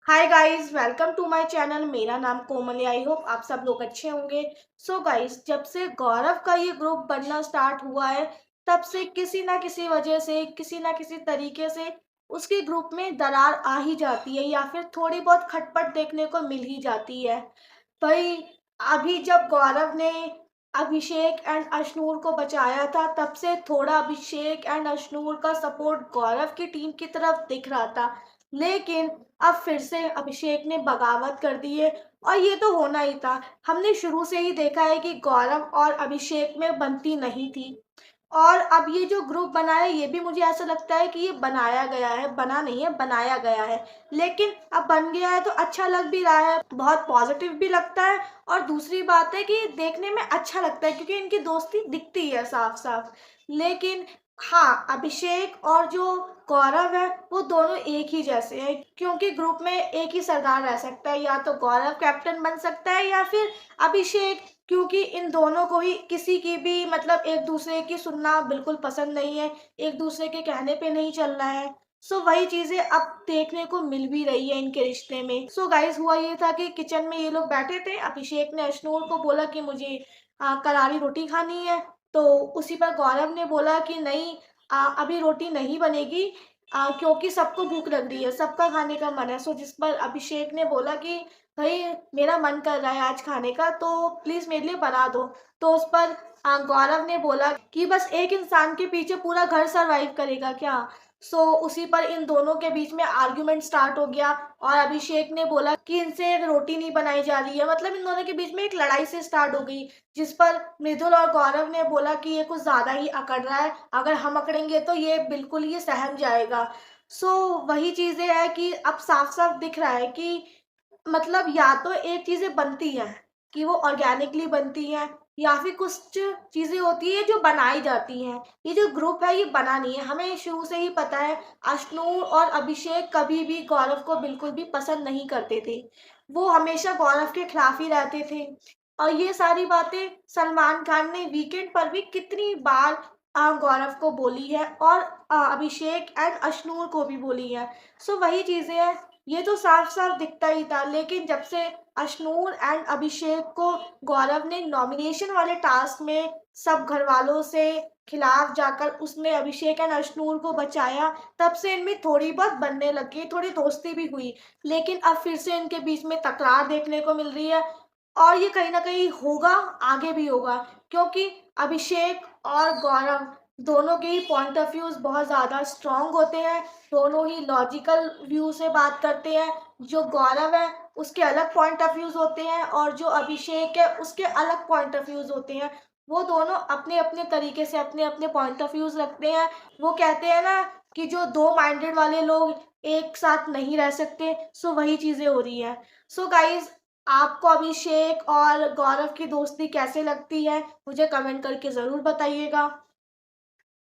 Hi guys, welcome to my channel. मेरा नाम कोमल है। आई होप आप सब लोग अच्छे होंगे। सो गाइस, जब से गौरव का ये ग्रुप बनना स्टार्ट हुआ है, तब से किसी ना किसी वजह से, किसी ना किसी तरीके से उसके ग्रुप में दरार आ ही जाती है या फिर थोड़ी बहुत खटपट देखने को मिल ही जाती है। भाई, अभी जब गौरव ने अभिषेक एंड अश्नूर को बचाया था, तब से थोड़ा अभिषेक एंड अश्नूर का सपोर्ट गौरव की टीम की तरफ दिख रहा था। लेकिन अब फिर से अभिषेक ने बगावत कर दी है और ये तो होना ही था। हमने शुरू से ही देखा है कि गौरव और अभिषेक में बनती नहीं थी। और अब ये जो ग्रुप बना है, ये भी मुझे ऐसा लगता है कि ये बनाया गया है, बना नहीं है, बनाया गया है। लेकिन अब बन गया है तो अच्छा लग भी रहा है, बहुत पॉजिटिव भी लगता है। और दूसरी बात है कि देखने में अच्छा लगता है क्योंकि इनकी दोस्ती दिखती है साफ साफ। लेकिन हाँ, अभिषेक और जो गौरव है वो दोनों एक ही जैसे हैं, क्योंकि ग्रुप में एक ही सरदार रह सकता है। या तो गौरव कैप्टन बन सकता है या फिर अभिषेक, क्योंकि इन दोनों को ही किसी की भी मतलब एक दूसरे की सुनना बिल्कुल पसंद नहीं है, एक दूसरे के कहने पे नहीं चलना है। सो वही चीजें अब देखने को मिल भी रही है इनके रिश्ते में। सो गाइस, हुआ ये था कि किचन में ये लोग बैठे थे। अभिषेक ने अश्नूर को बोला कि मुझे करारी रोटी खानी है। तो उसी पर गौरव ने बोला कि नहीं, अभी रोटी नहीं बनेगी, क्योंकि सबको भूख लग रही है, सबका खाने का मन है। सो जिस पर अभिषेक ने बोला कि भाई, मेरा मन कर रहा है आज खाने का, तो प्लीज मेरे लिए बना दो। तो उस पर गौरव ने बोला कि बस एक इंसान के पीछे पूरा घर सरवाइव करेगा क्या। सो उसी पर इन दोनों के बीच में आर्ग्यूमेंट स्टार्ट हो गया। और अभिषेक ने बोला कि इनसे रोटी नहीं बनाई जा रही है, मतलब इन दोनों के बीच में एक लड़ाई से स्टार्ट हो गई। जिस पर मृदुल और गौरव ने बोला कि ये कुछ ज्यादा ही अकड़ रहा है, अगर हम अकड़ेंगे तो ये बिल्कुल ही सहम जाएगा। सो वही चीजें है कि अब साफ साफ दिख रहा है कि मतलब या तो एक चीजें बनती हैं कि वो ऑर्गेनिकली बनती हैं, या फिर कुछ चीजें होती है जो बनाई जाती हैं। ये जो ग्रुप है ये बना नहीं है, हमें शुरू से ही पता है। अश्नूर और अभिषेक कभी भी गौरव को बिल्कुल भी पसंद नहीं करते थे, वो हमेशा गौरव के खिलाफ ही रहते थे। और ये सारी बातें सलमान खान ने वीकेंड पर भी कितनी बार गौरव को बोली है और अभिषेक एंड अश्नूर को भी बोली है। सो वही चीजें हैं, ये तो साफ साफ दिखता ही था। लेकिन जब से अश्नूर एंड अभिषेक को गौरव ने नॉमिनेशन वाले टास्क में सब घर वालों से खिलाफ जाकर उसने अभिषेक एंड अश्नूर को बचाया, तब से इनमें थोड़ी बहुत बनने लगी, थोड़ी दोस्ती भी हुई। लेकिन अब फिर से इनके बीच में तकरार देखने को मिल रही है। और ये कहीं ना कहीं होगा, आगे भी होगा, क्योंकि अभिषेक और गौरव दोनों के ही पॉइंट ऑफ व्यूज बहुत ज़्यादा स्ट्रांग होते हैं। दोनों ही लॉजिकल व्यू से बात करते हैं। जो गौरव है उसके अलग पॉइंट ऑफ व्यूज होते हैं और जो अभिषेक है उसके अलग पॉइंट ऑफ व्यूज होते हैं। वो दोनों अपने अपने तरीके से अपने अपने पॉइंट ऑफ व्यूज रखते हैं। वो कहते हैं ना कि जो दो माइंडेड वाले लोग एक साथ नहीं रह सकते। सो वही चीज़ें हो रही है। सो गाइज, आपको अभिषेक और गौरव की दोस्ती कैसे लगती है, मुझे कमेंट करके ज़रूर बताइएगा।